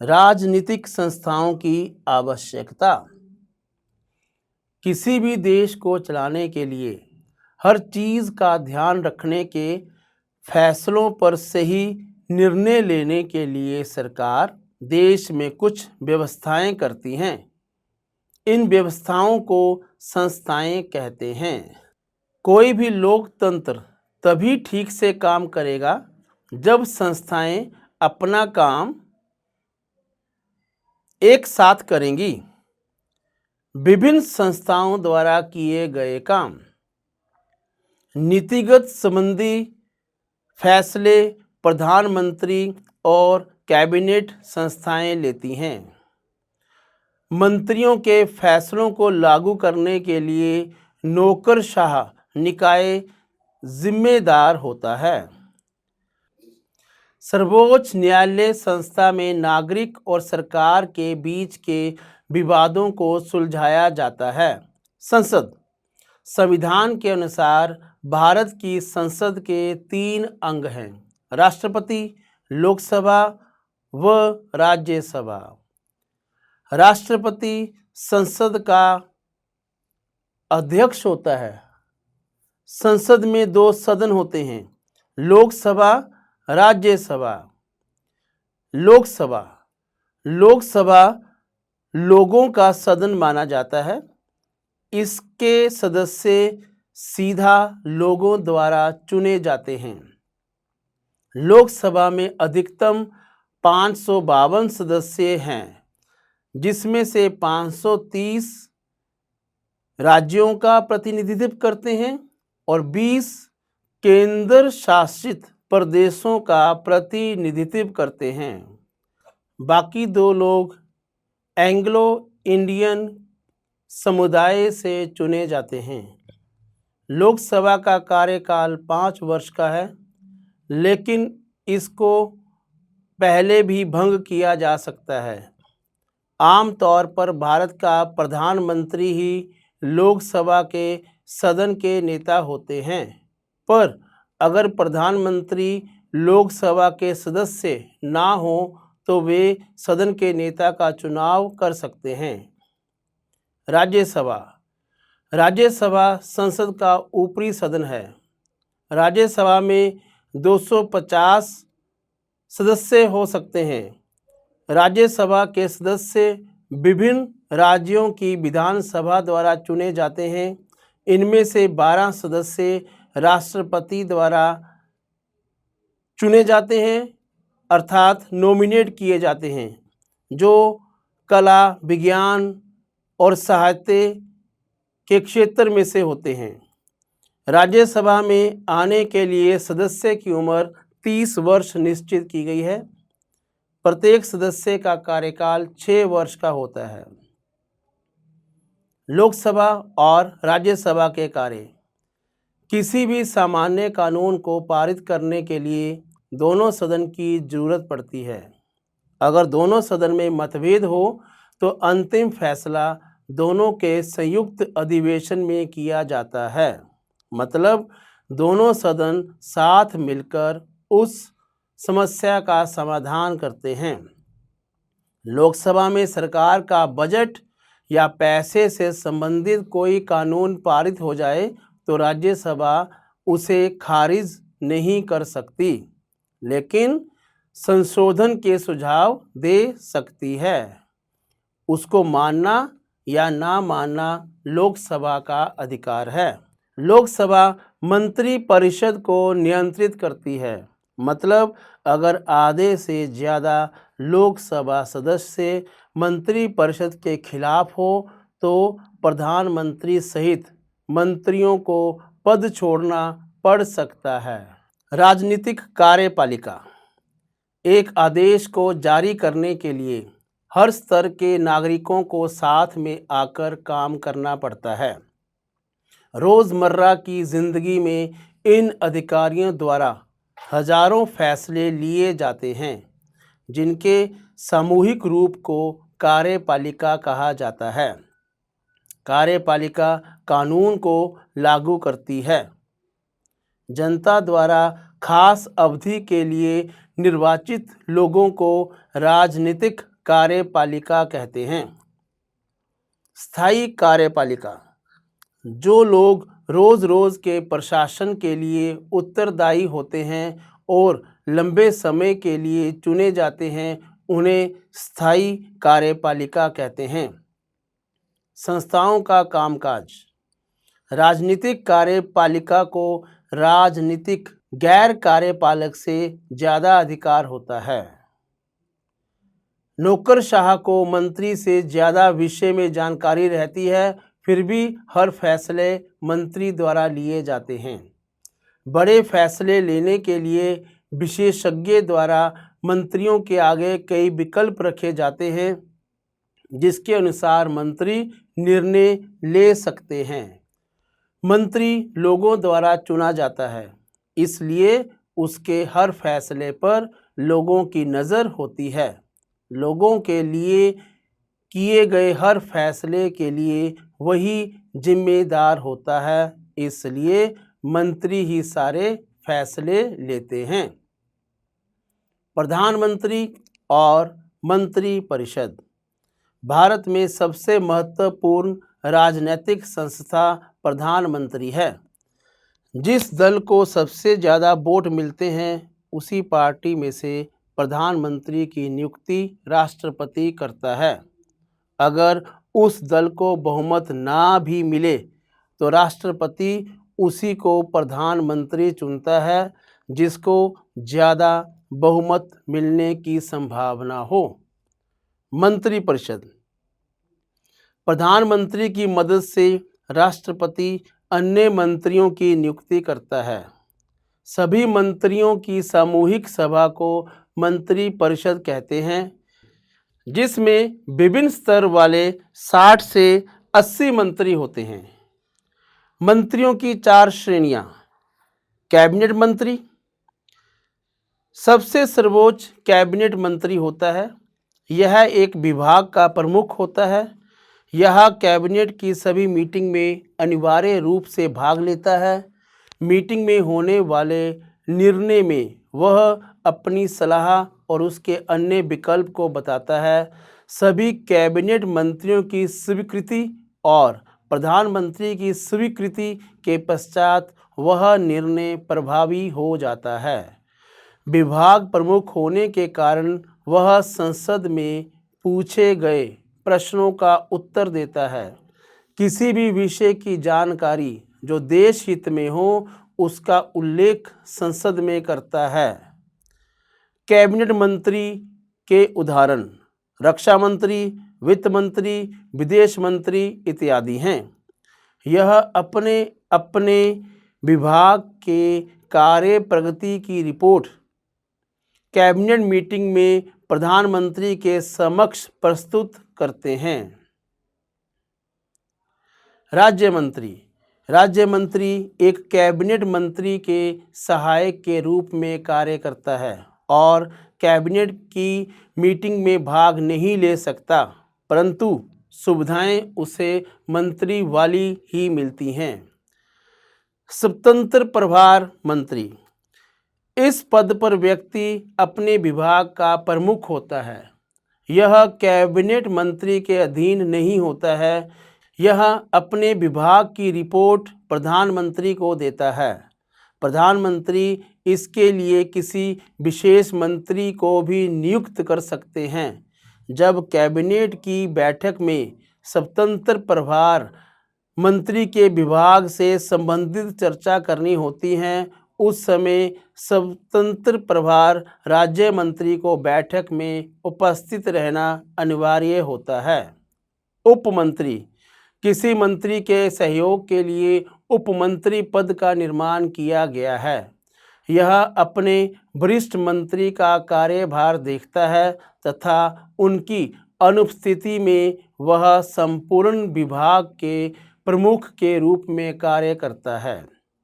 राजनीतिक संस्थाओं की आवश्यकता। किसी भी देश को चलाने के लिए हर चीज़ का ध्यान रखने के फैसलों पर सही निर्णय लेने के लिए सरकार देश में कुछ व्यवस्थाएं करती हैं। इन व्यवस्थाओं को संस्थाएं कहते हैं। कोई भी लोकतंत्र तभी ठीक से काम करेगा जब संस्थाएं अपना काम एक साथ करेंगी। विभिन्न संस्थाओं द्वारा किए गए काम, नीतिगत संबंधी फैसले प्रधानमंत्री और कैबिनेट संस्थाएं लेती हैं। मंत्रियों के फैसलों को लागू करने के लिए नौकरशाह निकाय जिम्मेदार होता है। सर्वोच्च न्यायालय संस्था में नागरिक और सरकार के बीच के विवादों को सुलझाया जाता है। संसद। संविधान के अनुसार भारत की संसद के 3 अंग हैं: राष्ट्रपति, लोकसभा व राज्यसभा। राष्ट्रपति संसद का अध्यक्ष होता है। संसद में 2 सदन होते हैं: लोकसभा, राज्यसभा। लोकसभा लोगों का सदन माना जाता है। इसके सदस्य सीधा लोगों द्वारा चुने जाते हैं। लोकसभा में अधिकतम 552 सदस्य हैं, जिसमें से 530 राज्यों का प्रतिनिधित्व करते हैं और 20 केंद्र शासित प्रदेशों का प्रतिनिधित्व करते हैं। बाकी 2 लोग एंग्लो इंडियन समुदाय से चुने जाते हैं। लोकसभा का कार्यकाल 5 वर्ष का है, लेकिन इसको पहले भी भंग किया जा सकता है। आमतौर पर भारत का प्रधानमंत्री ही लोकसभा के सदन के नेता होते हैं, पर अगर प्रधानमंत्री लोकसभा के सदस्य ना हो तो वे सदन के नेता का चुनाव कर सकते हैं। राज्यसभा संसद का ऊपरी सदन है। राज्यसभा में 250 सदस्य हो सकते हैं। राज्यसभा के सदस्य विभिन्न राज्यों की विधानसभा द्वारा चुने जाते हैं। इनमें से 12 सदस्य राष्ट्रपति द्वारा चुने जाते हैं, अर्थात नॉमिनेट किए जाते हैं, जो कला, विज्ञान और साहित्य के क्षेत्र में से होते हैं। राज्यसभा में आने के लिए सदस्य की उम्र 30 वर्ष निश्चित की गई है। प्रत्येक सदस्य का कार्यकाल 6 वर्ष का होता है। लोकसभा और राज्यसभा के कार्य। किसी भी सामान्य कानून को पारित करने के लिए दोनों सदन की जरूरत पड़ती है। अगर दोनों सदन में मतभेद हो तो अंतिम फैसला दोनों के संयुक्त अधिवेशन में किया जाता है। मतलब दोनों सदन साथ मिलकर उस समस्या का समाधान करते हैं। लोकसभा में सरकार का बजट या पैसे से संबंधित कोई कानून पारित हो जाए तो राज्यसभा उसे खारिज नहीं कर सकती, लेकिन संशोधन के सुझाव दे सकती है। उसको मानना या ना मानना लोकसभा का अधिकार है। लोकसभा मंत्री परिषद को नियंत्रित करती है। मतलब अगर आधे से ज़्यादा लोकसभा सदस्य मंत्री परिषद के खिलाफ हो तो प्रधानमंत्री सहित मंत्रियों को पद छोड़ना पड़ सकता है। राजनीतिक कार्यपालिका। एक आदेश को जारी करने के लिए हर स्तर के नागरिकों को साथ में आकर काम करना पड़ता है। रोज़मर्रा की ज़िंदगी में इन अधिकारियों द्वारा हजारों फैसले लिए जाते हैं, जिनके सामूहिक रूप को कार्यपालिका कहा जाता है। कार्यपालिका कानून को लागू करती है। जनता द्वारा खास अवधि के लिए निर्वाचित लोगों को राजनीतिक कार्यपालिका कहते हैं। स्थायी कार्यपालिका, जो लोग रोज रोज के प्रशासन के लिए उत्तरदायी होते हैं और लंबे समय के लिए चुने जाते हैं, उन्हें स्थायी कार्यपालिका कहते हैं। संस्थाओं का कामकाज, राजनीतिक कार्यपालिका को राजनीतिक गैर कार्यपालक से ज़्यादा अधिकार होता है। नौकरशाह को मंत्री से ज़्यादा विषय में जानकारी रहती है, फिर भी हर फैसले मंत्री द्वारा लिए जाते हैं। बड़े फैसले लेने के लिए विशेषज्ञ द्वारा मंत्रियों के आगे कई विकल्प रखे जाते हैं, जिसके अनुसार मंत्री निर्णय ले सकते हैं। मंत्री लोगों द्वारा चुना जाता है, इसलिए उसके हर फैसले पर लोगों की नज़र होती है। लोगों के लिए किए गए हर फैसले के लिए वही जिम्मेदार होता है, इसलिए मंत्री ही सारे फैसले लेते हैं। प्रधानमंत्री और मंत्रिपरिषद, भारत में सबसे महत्वपूर्ण राजनीतिक संस्था प्रधानमंत्री है। जिस दल को सबसे ज़्यादा वोट मिलते हैं, उसी पार्टी में से प्रधानमंत्री की नियुक्ति राष्ट्रपति करता है। अगर उस दल को बहुमत ना भी मिले तो राष्ट्रपति उसी को प्रधानमंत्री चुनता है जिसको ज़्यादा बहुमत मिलने की संभावना हो। मंत्रिपरिषद, प्रधानमंत्री की मदद से राष्ट्रपति अन्य मंत्रियों की नियुक्ति करता है। सभी मंत्रियों की सामूहिक सभा को मंत्रिपरिषद कहते हैं, जिसमें विभिन्न स्तर वाले 60 से 80 मंत्री होते हैं। मंत्रियों की 4 श्रेणियां। कैबिनेट मंत्री, सबसे सर्वोच्च कैबिनेट मंत्री होता है। यह एक विभाग का प्रमुख होता है। यह कैबिनेट की सभी मीटिंग में अनिवार्य रूप से भाग लेता है। मीटिंग में होने वाले निर्णय में वह अपनी सलाह और उसके अन्य विकल्प को बताता है। सभी कैबिनेट मंत्रियों की स्वीकृति और प्रधानमंत्री की स्वीकृति के पश्चात वह निर्णय प्रभावी हो जाता है। विभाग प्रमुख होने के कारण वह संसद में पूछे गए प्रश्नों का उत्तर देता है। किसी भी विषय की जानकारी जो देश हित में हो, उसका उल्लेख संसद में करता है। कैबिनेट मंत्री के उदाहरण रक्षा मंत्री, वित्त मंत्री, विदेश मंत्री इत्यादि हैं। यह अपने अपने विभाग के कार्य प्रगति की रिपोर्ट कैबिनेट मीटिंग में प्रधानमंत्री के समक्ष प्रस्तुत करते हैं। राज्य मंत्री, राज्य मंत्री एक कैबिनेट मंत्री के सहायक के रूप में कार्य करता है और कैबिनेट की मीटिंग में भाग नहीं ले सकता, परंतु सुविधाएं उसे मंत्री वाली ही मिलती हैं। स्वतंत्र प्रभार मंत्री, इस पद पर व्यक्ति अपने विभाग का प्रमुख होता है। यह कैबिनेट मंत्री के अधीन नहीं होता है। यह अपने विभाग की रिपोर्ट प्रधानमंत्री को देता है। प्रधानमंत्री इसके लिए किसी विशेष मंत्री को भी नियुक्त कर सकते हैं। जब कैबिनेट की बैठक में स्वतंत्र प्रभार मंत्री के विभाग से संबंधित चर्चा करनी होती है, उस समय स्वतंत्र प्रभार राज्य मंत्री को बैठक में उपस्थित रहना अनिवार्य होता है। उपमंत्री, किसी मंत्री के सहयोग के लिए उपमंत्री पद का निर्माण किया गया है। यह अपने वरिष्ठ मंत्री का कार्यभार देखता है तथा उनकी अनुपस्थिति में वह संपूर्ण विभाग के प्रमुख के रूप में कार्य करता है।